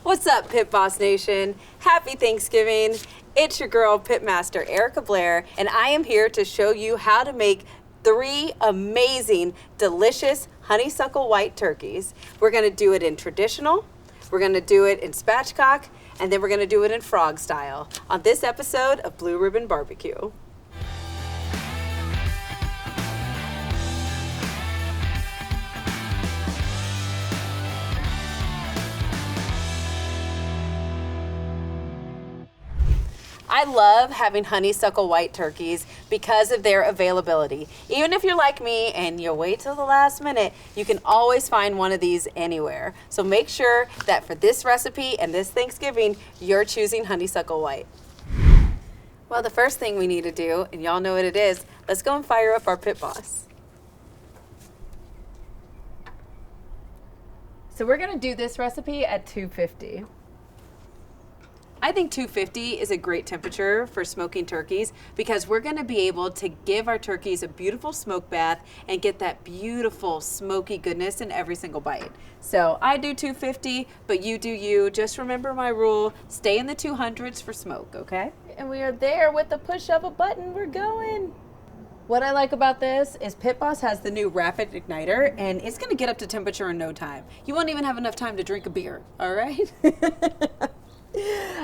What's up, Pit Boss Nation? Happy Thanksgiving. It's your girl, Pitmaster Erica Blaire, and I am here to show you how to make 3 amazing, delicious honeysuckle white turkeys. We're gonna do it in traditional, we're gonna do it in spatchcock, and then we're gonna do it in frog style on this episode of Blue Ribbon BBQ. I love having honeysuckle white turkeys because of their availability. Even if you're like me and you wait till the last minute, you can always find one of these anywhere. So make sure that for this recipe and this Thanksgiving, you're choosing honeysuckle white. Well, the first thing we need to do, and y'all know what it is, let's go and fire up our Pit Boss. So we're gonna do this recipe at 250. I think 250 is a great temperature for smoking turkeys because we're going to be able to give our turkeys a beautiful smoke bath and get that beautiful smoky goodness in every single bite. So I do 250, but you do you. Just remember my rule, stay in the 200s for smoke, okay? And we are there with the push of a button. We're going. What I like about this is Pit Boss has the new rapid igniter and it's going to get up to temperature in no time. You won't even have enough time to drink a beer, all right?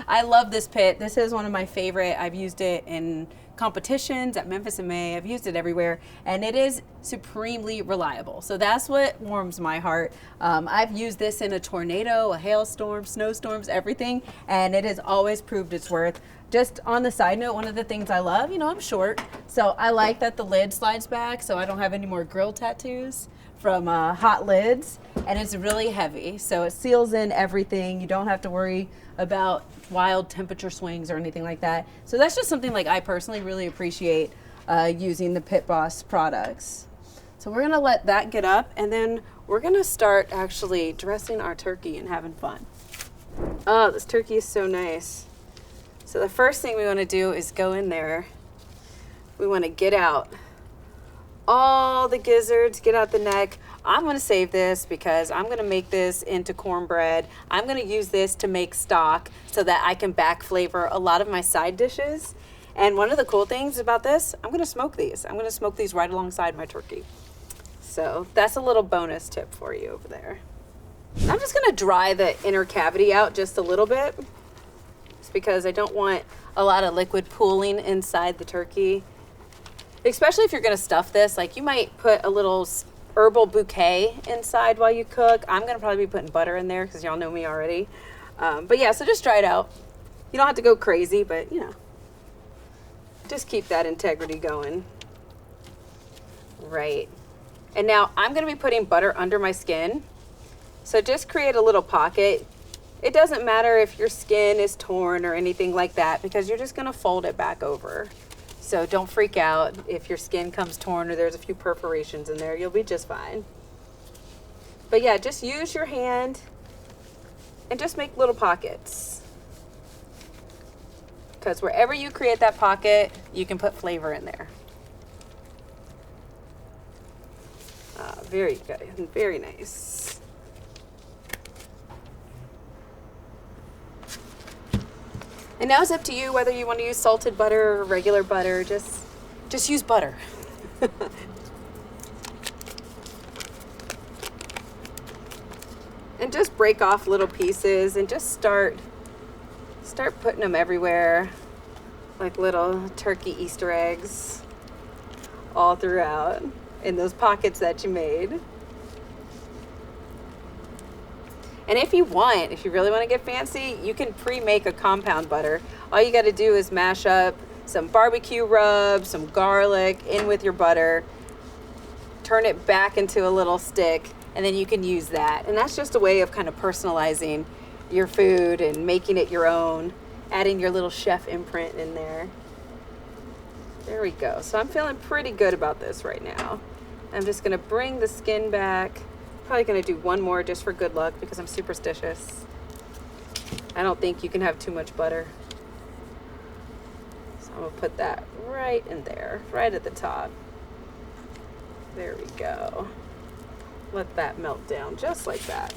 I love this pit. This is one of my favorite. I've used it in competitions at Memphis in May. I've used it everywhere, and it is supremely reliable. So that's what warms my heart. I've used this in a tornado, a hailstorm, snowstorms, everything, and it has always proved its worth. Just on the side note, one of the things I love, you know, I'm short, so I like that the lid slides back so I don't have any more grill tattoos from hot lids, and it's really heavy, so it seals in everything. You don't have to worry about wild temperature swings or anything like that. So that's just something like I personally really appreciate using the Pit Boss products. So we're gonna let that get up, and then we're gonna start actually dressing our turkey and having fun. Oh, this turkey is so nice. So the first thing we wanna do is go in there. We wanna get out all the gizzards, get out the neck. I'm gonna save this because I'm gonna make this into cornbread. I'm gonna use this to make stock so that I can back flavor a lot of my side dishes. And one of the cool things about this, I'm gonna smoke these. I'm gonna smoke these right alongside my turkey. So that's a little bonus tip for you over there. I'm just gonna dry the inner cavity out just a little bit. It's because I don't want a lot of liquid pooling inside the turkey. Especially if you're gonna stuff this, like you might put a little herbal bouquet inside while you cook. I'm gonna probably be putting butter in there because y'all know me already. But yeah, so just dry it out. You don't have to go crazy, but you know, just keep that integrity going. Right. And now I'm gonna be putting butter under my skin. So just create a little pocket. It doesn't matter if your skin is torn or anything like that because you're just gonna fold it back over. So don't freak out if your skin comes torn or there's a few perforations in there. You'll be just fine. But yeah, just use your hand and just make little pockets. Because wherever you create that pocket, you can put flavor in there. Very good and very nice. And now it's up to you whether you want to use salted butter or regular butter. Just use butter. And just break off little pieces and just start putting them everywhere, like little turkey Easter eggs all throughout in those pockets that you made. And if you really want to get fancy, you can pre-make a compound butter. All you got to do is mash up some barbecue rub, some garlic in with your butter, turn it back into a little stick, and then you can use that. And that's just a way of kind of personalizing your food and making it your own, adding your little chef imprint in there. There we go. So I'm feeling pretty good about this right now. I'm just going to bring the skin back. Probably gonna do one more just for good luck because I'm superstitious. I don't think you can have too much butter. So I'm gonna put that right in there, right at the top. There we go. let that melt down just like that.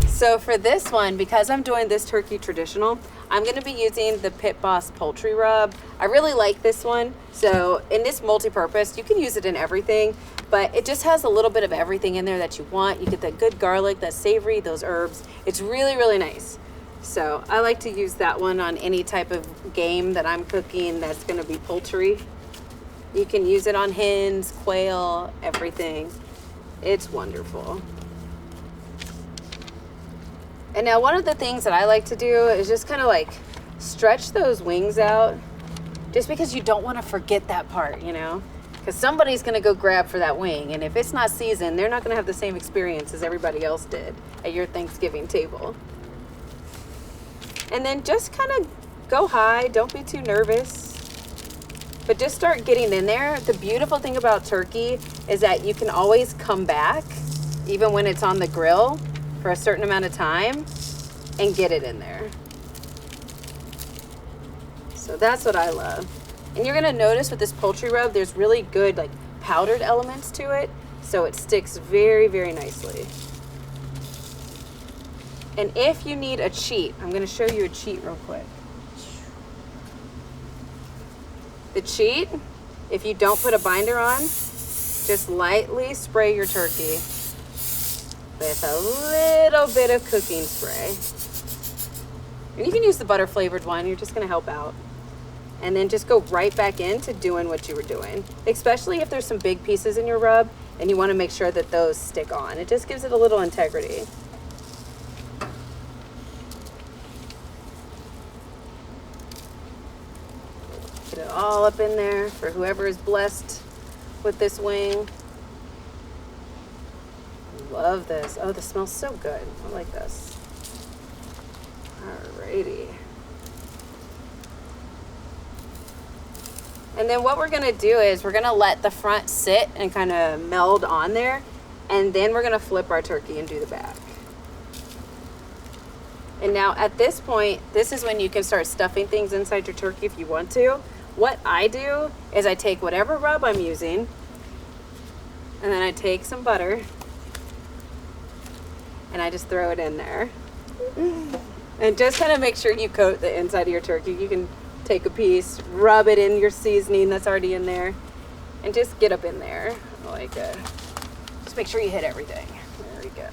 So for this one, because I'm doing this turkey traditional, I'm gonna be using the Pit Boss poultry rub. I really like this one. So in this multi-purpose, you can use it in everything, but it just has a little bit of everything in there that you want. You get that good garlic, that savory, those herbs. It's really, really nice. So I like to use that one on any type of game that I'm cooking that's gonna be poultry. You can use it on hens, quail, everything. It's wonderful. And now one of the things that I like to do is just kind of like stretch those wings out, just because you don't want to forget that part, you know, because somebody's going to go grab for that wing. And if it's not seasoned, they're not going to have the same experience as everybody else did at your Thanksgiving table. And then just kind of go high. Don't be too nervous. But just start getting in there. The beautiful thing about turkey is that you can always come back, even when it's on the grill for a certain amount of time, and get it in there. So that's what I love. And you're gonna notice with this poultry rub, there's really good like powdered elements to it. So it sticks very, very nicely. And if you need a cheat, I'm gonna show you a cheat real quick. The cheat, if you don't put a binder on, just lightly spray your turkey with a little bit of cooking spray. And you can use the butter flavored one, you're just gonna help out. And then just go right back into doing what you were doing. Especially if there's some big pieces in your rub and you wanna make sure that those stick on. It just gives it a little integrity. Get it all up in there for whoever is blessed with this wing. Love this. Oh, this smells so good. I like this. Alrighty. And then what we're gonna do is we're gonna let the front sit and kind of meld on there, and then we're gonna flip our turkey and do the back. And now at this point, this is when you can start stuffing things inside your turkey if you want to. What I do is I take whatever rub I'm using, and then I take some butter, and I just throw it in there. And just kind of make sure you coat the inside of your turkey. You can take a piece, rub it in your seasoning that's already in there, and just get up in there. Like, just make sure you hit everything. There we go.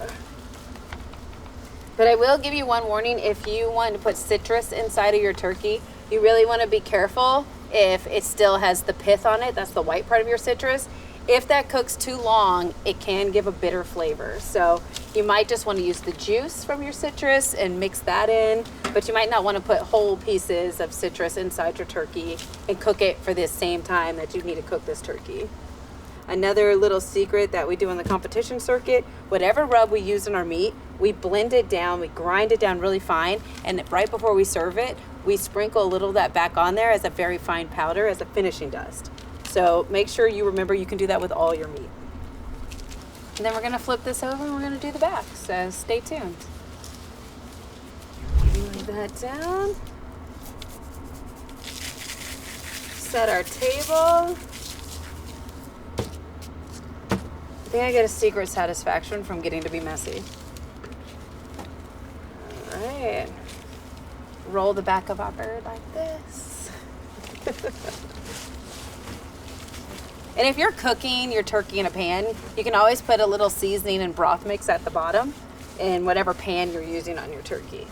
But I will give you one warning. If you want to put citrus inside of your turkey, you really want to be careful if it still has the pith on it. That's the white part of your citrus. If that cooks too long, it can give a bitter flavor. So you might just want to use the juice from your citrus and mix that in, but you might not want to put whole pieces of citrus inside your turkey and cook it for the same time that you need to cook this turkey. Another little secret that we do on the competition circuit, whatever rub we use in our meat, we blend it down, we grind it down really fine, and right before we serve it, we sprinkle a little of that back on there as a very fine powder, as a finishing dust. So make sure you remember you can do that with all your meat. And then we're gonna flip this over and we're gonna do the back, so stay tuned. Lay that down. Set our table. I think I get a secret satisfaction from getting to be messy. All right. Roll the back of our bird like this. And if you're cooking your turkey in a pan, you can always put a little seasoning and broth mix at the bottom in whatever pan you're using on your turkey.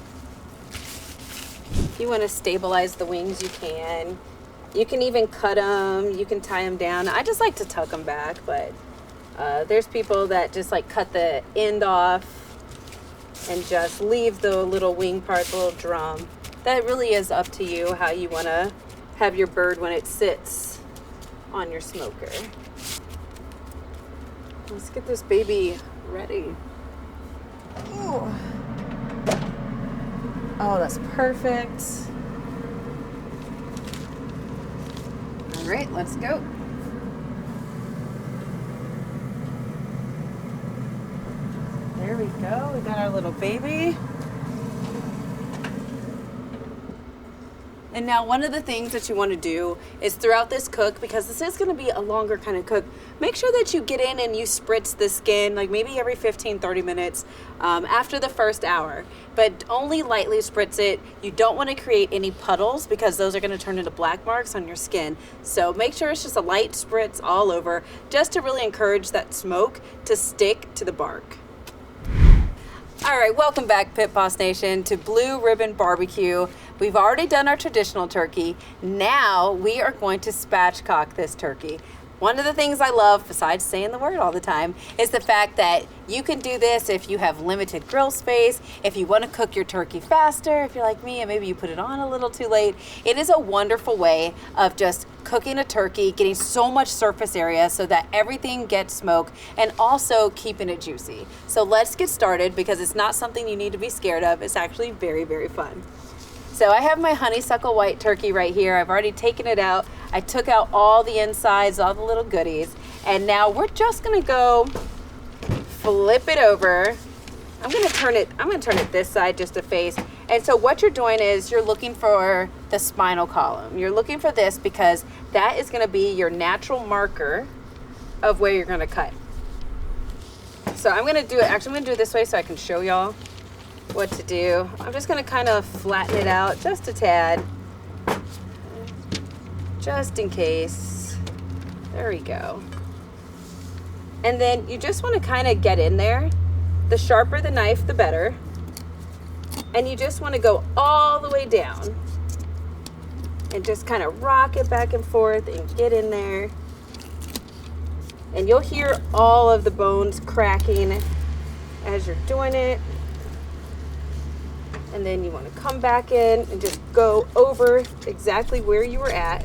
If you want to stabilize the wings, you can. You can even cut them, you can tie them down. I just like to tuck them back, but there's people that just like cut the end off and just leave the little wing part, the little drum. That really is up to you how you want to have your bird when it sits on your smoker. Let's get this baby ready. Ooh. Oh, that's perfect. All right, let's go. There we go. We got our little baby. And now one of the things that you want to do is throughout this cook, because this is going to be a longer kind of cook, make sure that you get in and you spritz the skin, like maybe every 15-30 minutes after the first hour, but only lightly spritz it. You don't want to create any puddles because those are going to turn into black marks on your skin. So make sure it's just a light spritz all over, just to really encourage that smoke to stick to the bark. All right, welcome back, Pit Boss Nation, to Blue Ribbon BBQ. We've already done our traditional turkey. Now we are going to spatchcock this turkey. One of the things I love, besides saying the word all the time, is the fact that you can do this if you have limited grill space, if you want to cook your turkey faster, if you're like me and maybe you put it on a little too late. It is a wonderful way of just cooking a turkey, getting so much surface area so that everything gets smoke, and also keeping it juicy. So let's get started, because it's not something you need to be scared of. It's actually very, very fun. So I have my Honeysuckle White turkey right here. I've already taken it out. I took out all the insides, all the little goodies. And now we're just gonna go flip it over. I'm gonna turn it this side just to face. And so what you're doing is you're looking for the spinal column. You're looking for this because that is gonna be your natural marker of where you're gonna cut. So I'm gonna do it this way so I can show y'all what to do. I'm just going to kind of flatten it out just a tad, just in case. There we go. And then you just want to kind of get in there. The sharper the knife, the better. And you just want to go all the way down and just kind of rock it back and forth and get in there. And you'll hear all of the bones cracking as you're doing it. And then you want to come back in and just go over exactly where you were at.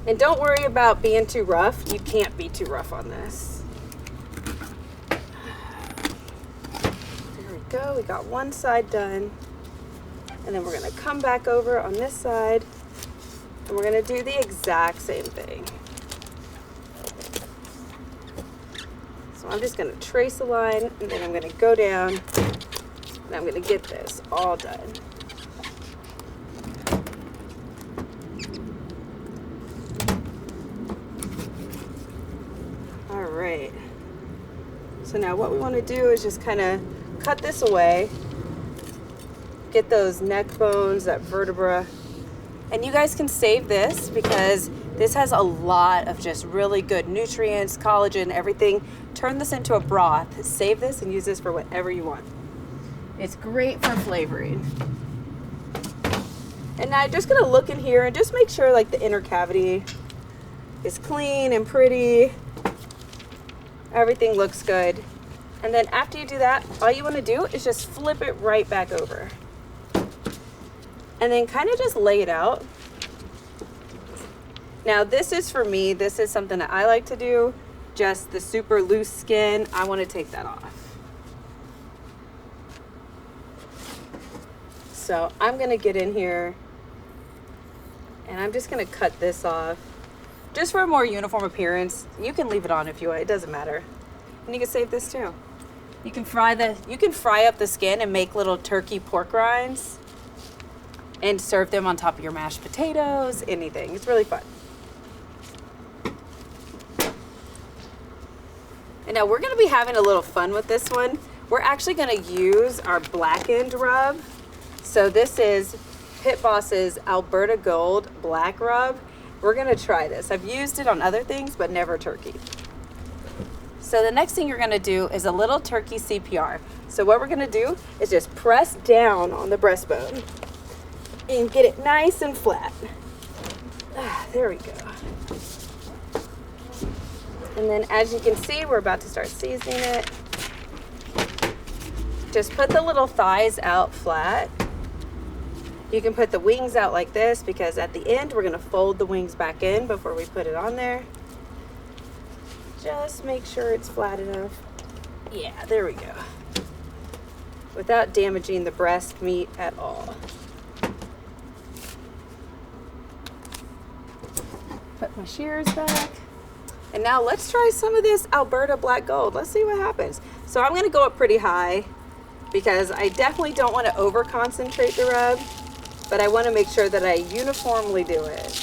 And don't worry about being too rough. You can't be too rough on this. There we go. We got one side done. And then we're going to come back over on this side. And we're going to do the exact same thing. So I'm just going to trace a line, and then I'm going to go down, and I'm going to get this all done. All right. So now what we want to do is just kind of cut this away, get those neck bones, that vertebra, and you guys can save this because this has a lot of just really good nutrients, collagen, everything. Turn this into a broth. Save this and use this for whatever you want. It's great for flavoring. And now I'm just gonna look in here and just make sure like the inner cavity is clean and pretty. Everything looks good. And then after you do that, all you wanna do is just flip it right back over. And then kind of just lay it out. Now this is for me, this is something that I like to do. Just the super loose skin, I want to take that off. So I'm going to get in here and I'm just going to cut this off just for a more uniform appearance. You can leave it on if you want, it doesn't matter. And you can save this too. You can fry up the skin and make little turkey pork rinds and serve them on top of your mashed potatoes, anything. It's really fun. And now we're gonna be having a little fun with this one. We're actually gonna use our blackened rub. So this is Pit Boss's Alberta Gold Black Rub. We're gonna try this. I've used it on other things, but never turkey. So the next thing you're gonna do is a little turkey CPR. So what we're gonna do is just press down on the breastbone and get it nice and flat. There we go. And then as you can see, we're about to start seasoning it. Just put the little thighs out flat. You can put the wings out like this because at the end, we're gonna fold the wings back in before we put it on there. Just make sure it's flat enough. Yeah, there we go. Without damaging the breast meat at all. Put my shears back. And now let's try some of this Alberta Black Gold. Let's see what happens. So I'm gonna go up pretty high because I definitely don't want to over concentrate the rub, but I want to make sure that I uniformly do it.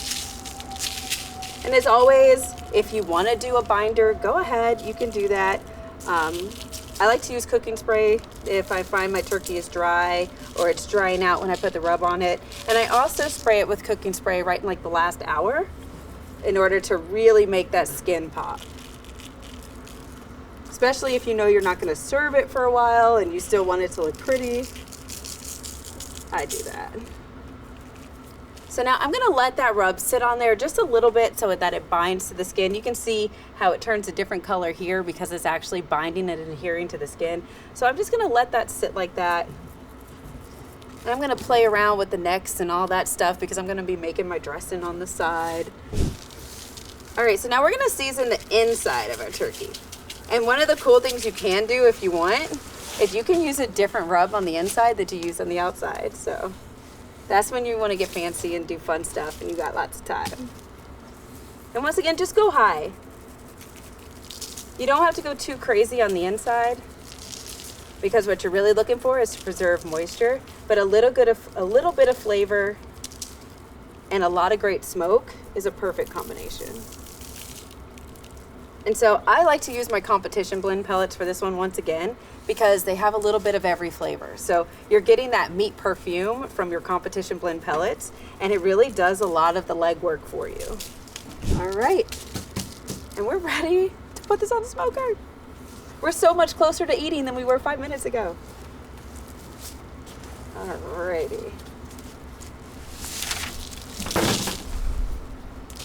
And as always, if you want to do a binder, go ahead, you can do that. I like to use cooking spray if I find my turkey is dry or it's drying out when I put the rub on it. And I also spray it with cooking spray right in like the last hour in order to really make that skin pop. Especially if you know you're not going to serve it for a while and you still want it to look pretty. I do that. So now I'm gonna let that rub sit on there just a little bit so that it binds to the skin. You can see how it turns a different color here because it's actually binding and adhering to the skin. So I'm just gonna let that sit like that. And I'm gonna play around with the necks and all that stuff because I'm gonna be making my dressing on the side. All right, so now we're gonna season the inside of our turkey. And one of the cool things you can do if you want, is you can use a different rub on the inside that you use on the outside. So that's when you want to get fancy and do fun stuff and you got lots of time. And once again, just go high. You don't have to go too crazy on the inside because what you're really looking for is to preserve moisture, but a little bit of flavor and a lot of great smoke is a perfect combination. And so I like to use my competition blend pellets for this one once again because they have a little bit of every flavor. So you're getting that meat perfume from your competition blend pellets, and it really does a lot of the legwork for you. All right, and we're ready to put this on the smoker. We're so much closer to eating than we were 5 minutes ago. All righty.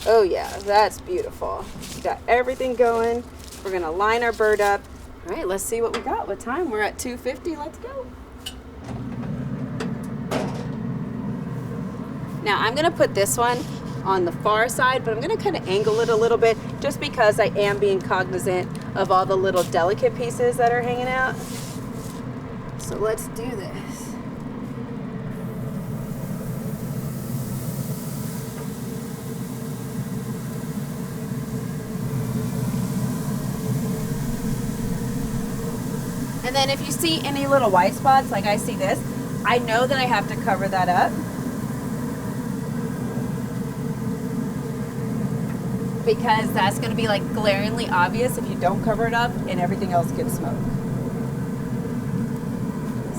Oh yeah, that's beautiful. We got everything going. We're gonna line our bird up. All right, let's see what we got. What time? We're at 2:50, let's go. Now I'm gonna put this one on the far side, but I'm gonna kind of angle it a little bit just because I am being cognizant of all the little delicate pieces that are hanging out. So let's do this. And then if you see any little white spots, like I see this, I know that I have to cover that up. Because that's gonna be like glaringly obvious if you don't cover it up and everything else gets smoked.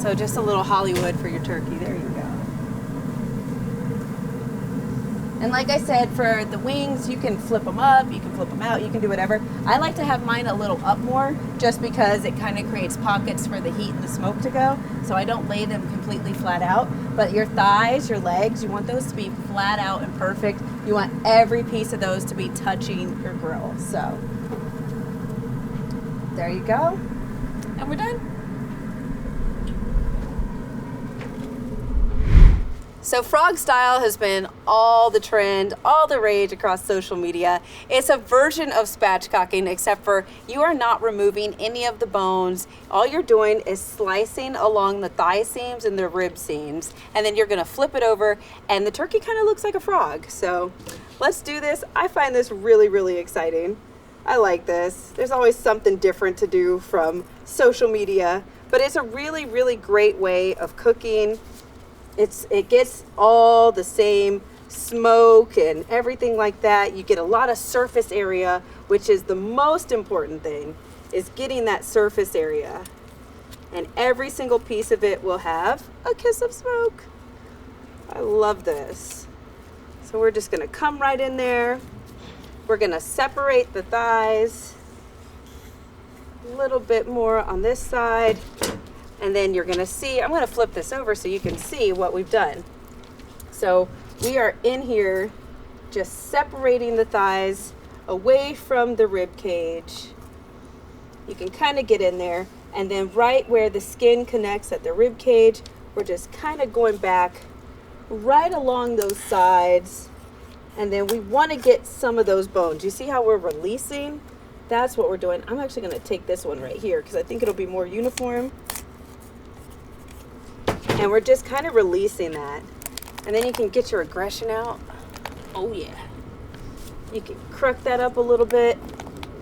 So just a little Hollywood for your turkey, there you go. And like I said, for the wings, you can flip them up, you can flip them out, you can do whatever. I like to have mine a little up more just because it kind of creates pockets for the heat and the smoke to go. So I don't lay them completely flat out. But your thighs, your legs, you want those to be flat out and perfect. You want every piece of those to be touching your grill. So there you go. And we're done. So frog style has been all the trend, all the rage across social media. It's a version of spatchcocking, except for you are not removing any of the bones. All you're doing is slicing along the thigh seams and the rib seams, and then you're gonna flip it over, and the turkey kind of looks like a frog. So let's do this. I find this really, really exciting. I like this. There's always something different to do from social media, but it's a really, really great way of cooking. It gets all the same smoke and everything like that. You get a lot of surface area, which is the most important thing, is getting that surface area. And every single piece of it will have a kiss of smoke. I love this. So we're just gonna come right in there. We're gonna separate the thighs. A little bit more on this side. And then you're gonna see, I'm gonna flip this over so you can see what we've done. So we are in here just separating the thighs away from the rib cage. You can kind of get in there, and then right where the skin connects at the rib cage, we're just kind of going back right along those sides. And then we want to get some of those bones. You see how we're releasing? That's what we're doing. I'm actually gonna take this one right here because I think it'll be more uniform. And we're just kind of releasing that. And then you can get your aggression out. Oh yeah. You can crook that up a little bit.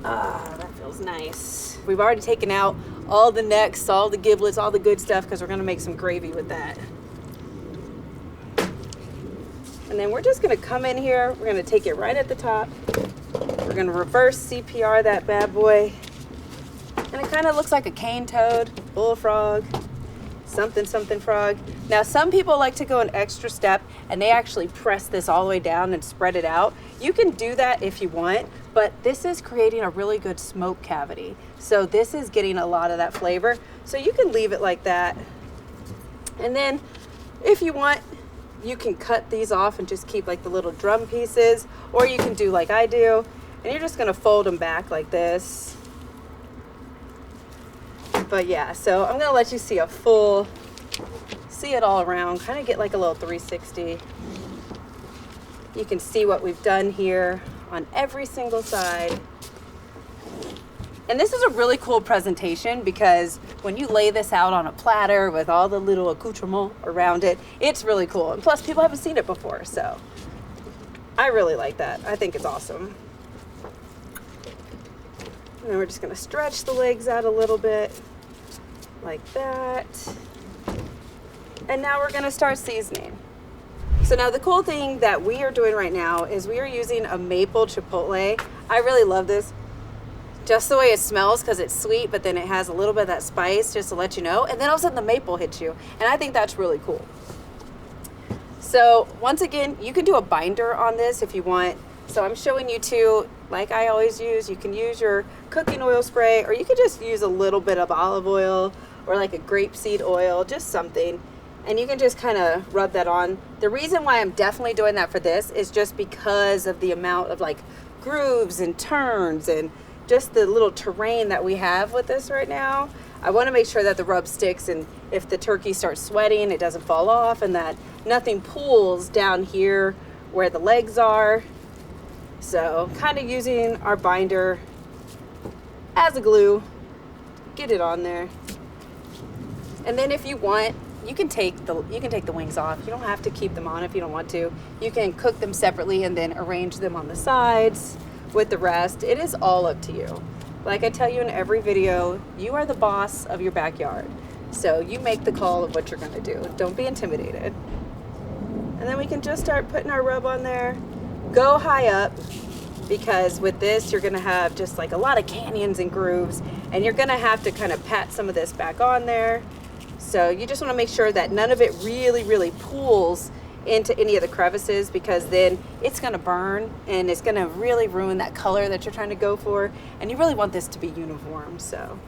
Ah, that feels nice. We've already taken out all the necks, all the giblets, all the good stuff, because we're gonna make some gravy with that. And then we're just gonna come in here, we're gonna take it right at the top. We're gonna reverse CPR that bad boy. And it kind of looks like a cane toad, bullfrog, something frog. Now some people like to go an extra step and they actually press this all the way down and spread it out. You can do that if you want, but this is creating a really good smoke cavity. So this is getting a lot of that flavor. So you can leave it like that. And then if you want, you can cut these off and just keep like the little drum pieces, or you can do like I do, and you're just gonna fold them back like this. But yeah, so I'm gonna let you see a full, see it all around, kind of get like a little 360. You can see what we've done here on every single side. And this is a really cool presentation because when you lay this out on a platter with all the little accoutrements around it, it's really cool. And plus people haven't seen it before, so I really like that. I think it's awesome. And then we're just gonna stretch the legs out a little bit like that. And now we're gonna start seasoning. So now the cool thing that we are doing right now is we are using a maple chipotle. I really love this. Just the way it smells, because it's sweet, but then it has a little bit of that spice just to let you know. And then all of a sudden the maple hits you. And I think that's really cool. So once again, you can do a binder on this if you want. So I'm showing you two, like I always use. You can use your cooking oil spray, or you could just use a little bit of olive oil or like a grapeseed oil, just something. And you can just kind of rub that on. The reason why I'm definitely doing that for this is just because of the amount of like grooves and turns and just the little terrain that we have with this right now. I want to make sure that the rub sticks, and if the turkey starts sweating, it doesn't fall off, and that nothing pools down here where the legs are. So kind of using our binder as a glue, get it on there. And then if you want, you can take the wings off. You don't have to keep them on if you don't want to. You can cook them separately and then arrange them on the sides with the rest. It is all up to you. Like I tell you in every video, you are the boss of your backyard. So you make the call of what you're gonna do. Don't be intimidated. And then we can just start putting our rub on there. Go high up, because with this, you're gonna have just like a lot of canyons and grooves, and you're gonna have to kind of pat some of this back on there. So you just wanna make sure that none of it really pools into any of the crevices, because then it's gonna burn and it's gonna really ruin that color that you're trying to go for. And you really want this to be uniform. So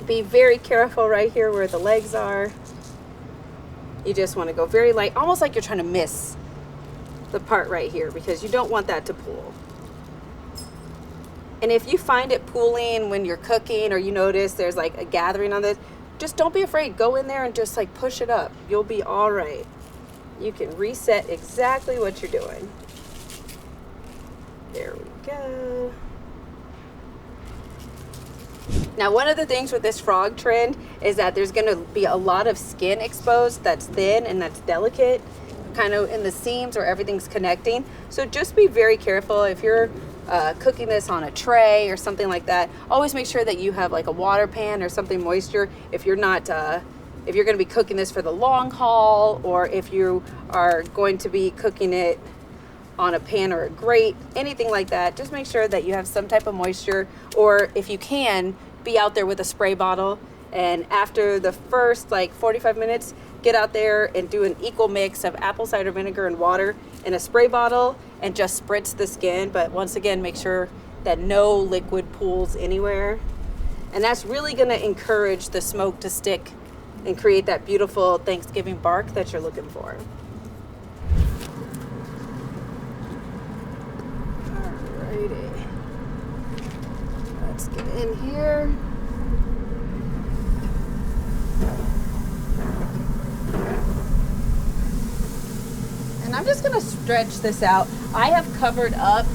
be very careful right here where the legs are. You just wanna go very light, almost like you're trying to miss the part right here, because you don't want that to pool. And if you find it pooling when you're cooking, or you notice there's like a gathering on this, just don't be afraid. Go in there and just like push it up. You'll be all right. You can reset exactly what you're doing. There we go. Now, one of the things with this frog trend is that there's gonna be a lot of skin exposed that's thin and that's delicate, kind of in the seams where everything's connecting. So just be very careful if you're cooking this on a tray or something like that. Always make sure that you have like a water pan or something moisture if you're not if you're going to be cooking this for the long haul, or if you are going to be cooking it on a pan or a grate, anything like that. Just make sure that you have some type of moisture, or if you can, be out there with a spray bottle. And after the first like 45 minutes, get out there and do an equal mix of apple cider vinegar and water in a spray bottle and just spritz the skin. But once again, make sure that no liquid pools anywhere. And that's really gonna encourage the smoke to stick and create that beautiful Thanksgiving bark that you're looking for. Alrighty. Let's get in here. And I'm just gonna stretch this out. I have covered up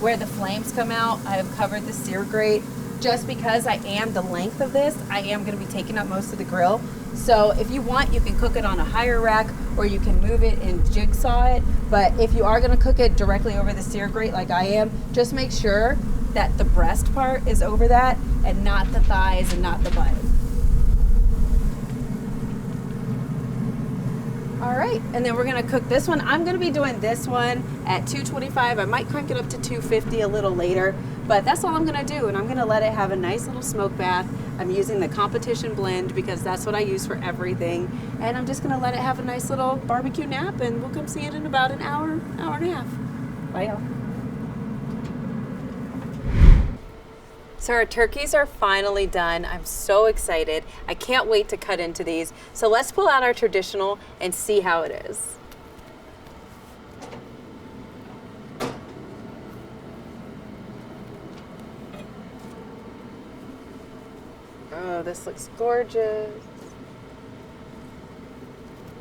where the flames come out. I have covered the sear grate, just because I am the length of this, I am gonna be taking up most of the grill. So if you want, you can cook it on a higher rack, or you can move it and jigsaw it. But if you are gonna cook it directly over the sear grate like I am, just make sure that the breast part is over that and not the thighs and not the butt. All right, and then we're gonna cook this one. I'm gonna be doing this one at 225. I might crank it up to 250 a little later, but that's all I'm gonna do, and I'm gonna let it have a nice little smoke bath. I'm using the competition blend because that's what I use for everything, and I'm just gonna let it have a nice little barbecue nap, and we'll come see it in about an hour, hour and a half. Bye, y'all. So our turkeys are finally done. I'm so excited. I can't wait to cut into these. So let's pull out our traditional and see how it is. Oh, this looks gorgeous.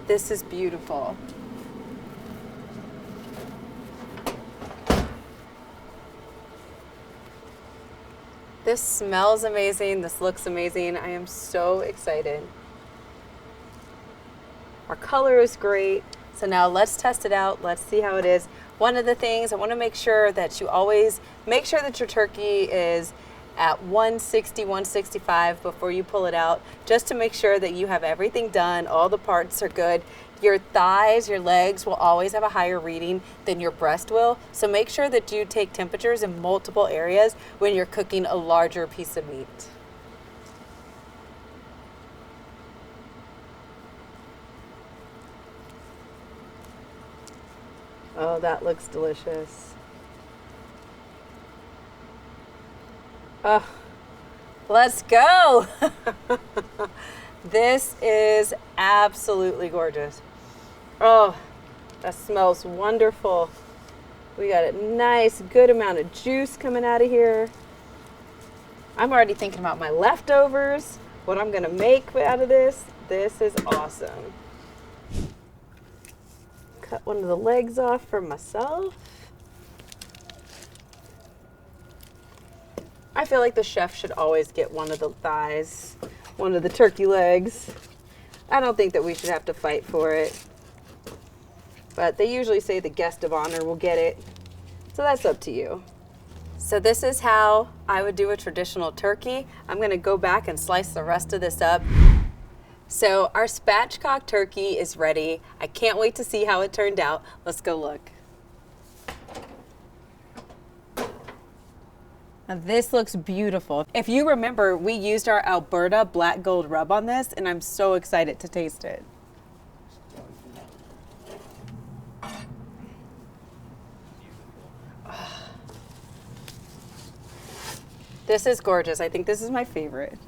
This is beautiful. This smells amazing. This looks amazing. I am so excited. Our color is great. So now let's test it out. Let's see how it is. One of the things I want to make sure that you always make sure that your turkey is at 160, 165 before you pull it out, just to make sure that you have everything done. All the parts are good. Your thighs, your legs will always have a higher reading than your breast will. So make sure that you take temperatures in multiple areas when you're cooking a larger piece of meat. Oh, that looks delicious. Oh, let's go. This is absolutely gorgeous. Oh, that smells wonderful. We got a nice, good amount of juice coming out of here. I'm already thinking about my leftovers, what I'm gonna make out of this. This is awesome. Cut one of the legs off for myself. I feel like the chef should always get one of the thighs, one of the turkey legs. I don't think that we should have to fight for it, but they usually say the guest of honor will get it, so that's up to you. So this is how I would do a traditional turkey. I'm gonna go back and slice the rest of this up. So our spatchcock turkey is ready. I can't wait to see how it turned out. Let's go look. Now this looks beautiful. If you remember, we used our Alberta black gold rub on this, and I'm so excited to taste it. This is gorgeous. I think this is my favorite.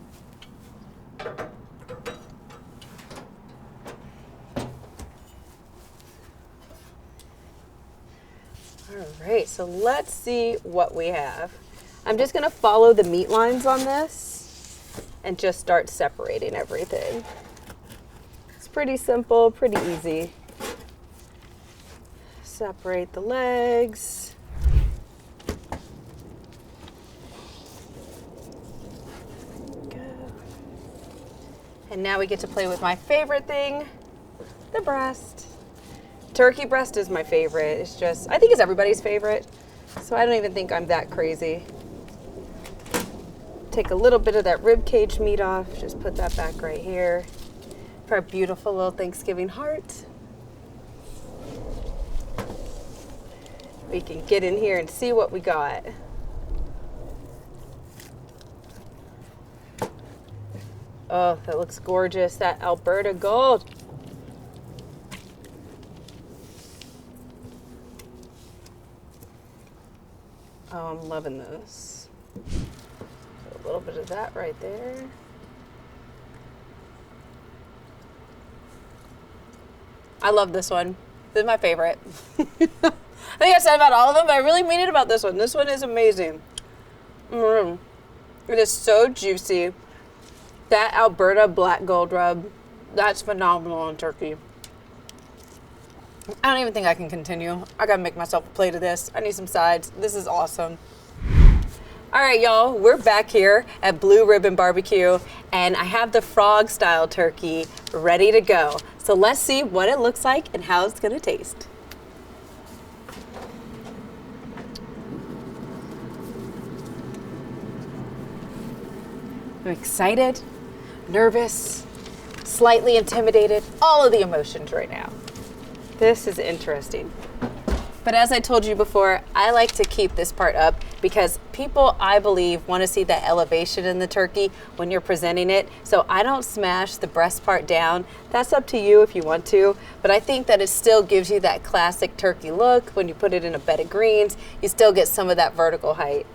All right, so let's see what we have. I'm just gonna follow the meat lines on this and just start separating everything. It's pretty simple, pretty easy. Separate the legs. Go. And now we get to play with my favorite thing, the breast. Turkey breast is my favorite. It's just, I think it's everybody's favorite, so I don't even think I'm that crazy. Take a little bit of that rib cage meat off, just put that back right here for our beautiful little Thanksgiving heart. We can get in here and see what we got. Oh, that looks gorgeous, that Alberta gold. Oh, I'm loving this. A little bit of that right there. I love this one. This is my favorite. I think I said about all of them, but I really mean it about this one. This one is amazing. It is so juicy. That Alberta black gold rub, that's phenomenal on turkey. I don't even think I can continue. I gotta make myself a plate of this. I need some sides. This is awesome. All right, y'all, we're back here at Blue Ribbon BBQ, and I have the frog style turkey ready to go. So let's see what it looks like and how it's gonna taste. I'm excited, nervous, slightly intimidated, all of the emotions right now. This is interesting. But as I told you before, I like to keep this part up because people, I believe, want to see that elevation in the turkey when you're presenting it. So I don't smash the breast part down. That's up to you if you want to, but I think that it still gives you that classic turkey look. When you put it in a bed of greens, you still get some of that vertical height.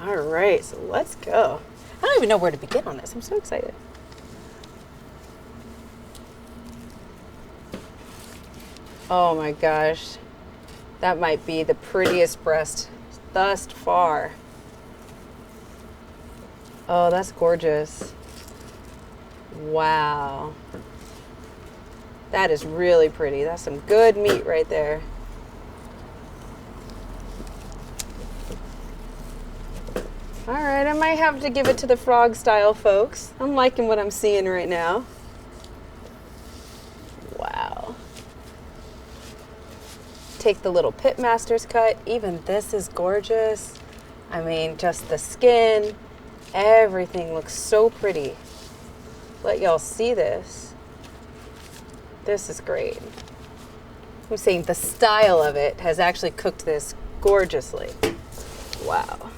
All right, so let's go. I don't even know where to begin on this. I'm so excited. Oh my gosh, that might be the prettiest breast thus far. Oh, that's gorgeous. Wow. That is really pretty. That's some good meat right there. All right, I might have to give it to the frog style, folks. I'm liking what I'm seeing right now. Wow. Take the little pitmaster's cut. Even this is gorgeous. I mean, just the skin, everything looks so pretty. Let y'all see this. This is great. I'm saying the style of it has actually cooked this gorgeously. Wow.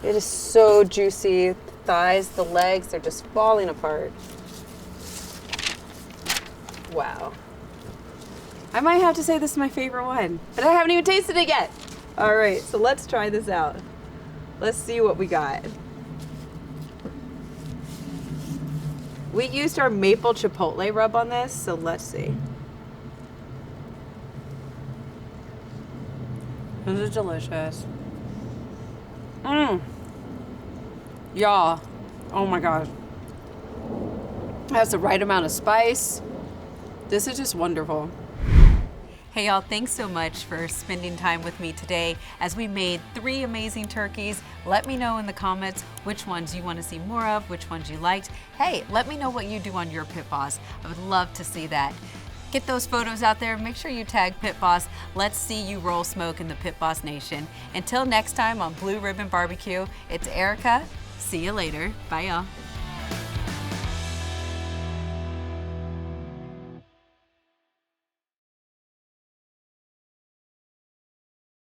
It is so juicy. The thighs, the legs, they're just falling apart. Wow. I might have to say this is my favorite one, but I haven't even tasted it yet. All right, so let's try this out. Let's see what we got. We used our maple chipotle rub on this, so let's see. This is delicious. Y'all, oh my gosh. It has the right amount of spice. This is just wonderful. Hey y'all, thanks so much for spending time with me today as we made 3 amazing turkeys. Let me know in the comments which ones you want to see more of, which ones you liked. Hey, let me know what you do on your Pit Boss. I would love to see that. Get those photos out there. Make sure you tag Pit Boss. Let's see you roll smoke in the Pit Boss Nation. Until next time on Blue Ribbon BBQ, it's Erica. See you later. Bye y'all.